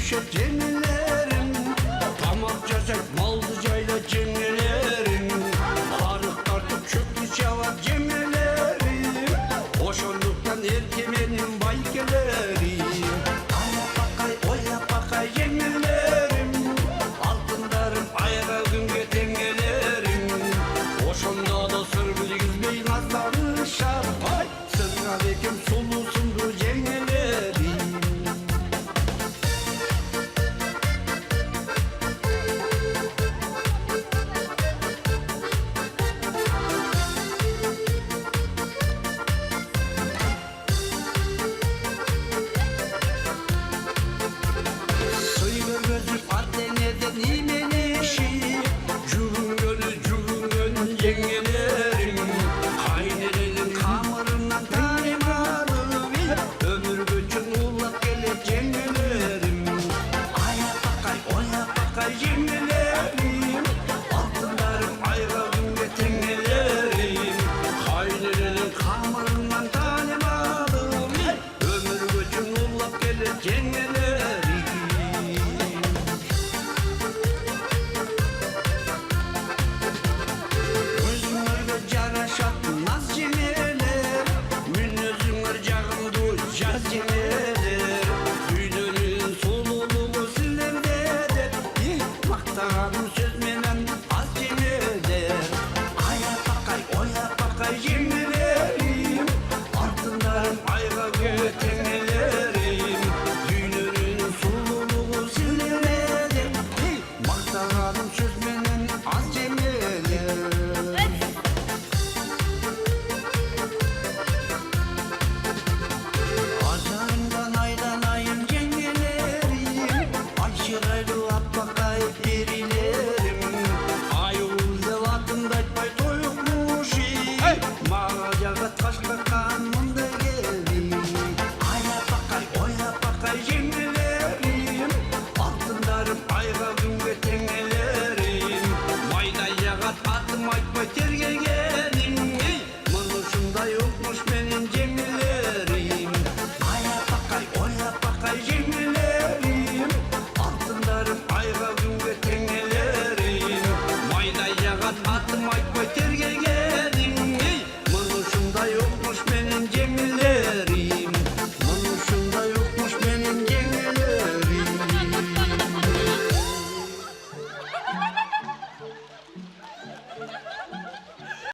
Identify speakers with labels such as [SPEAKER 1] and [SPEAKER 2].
[SPEAKER 1] düşer cemillerim. Damak cazak maldıcayla cemillerim. Arık tartıp çöktü çavar cemillerim. Boşandıktan erkemenin vay gelerim. Ana bakay oya bakay cemillerim. Altınlarım ayra gün geten gelerim. Boşanda da sır bilgizmeyin azları şar. Hay sırna bekim solusundu cemillerim. Yengelerim Kaynelerin kamarından tanem alıver. Ömür göçün ulak gelir cengelerim. Aya bakay oya bakay cengelerim. Altınlarım ayrılım ve tengelerim. Kaynelerin kamarından tanem alıver. Ömür göçün ulak gelir cengelerim. Naz cimeler, münnözün ırcağımdı caz cimeler. Düğünün soluluğu sizlerdedir. Maktağım söz menen az cimeler. Aya bakay oya bakay cimelerim. Altınlarım ayga göten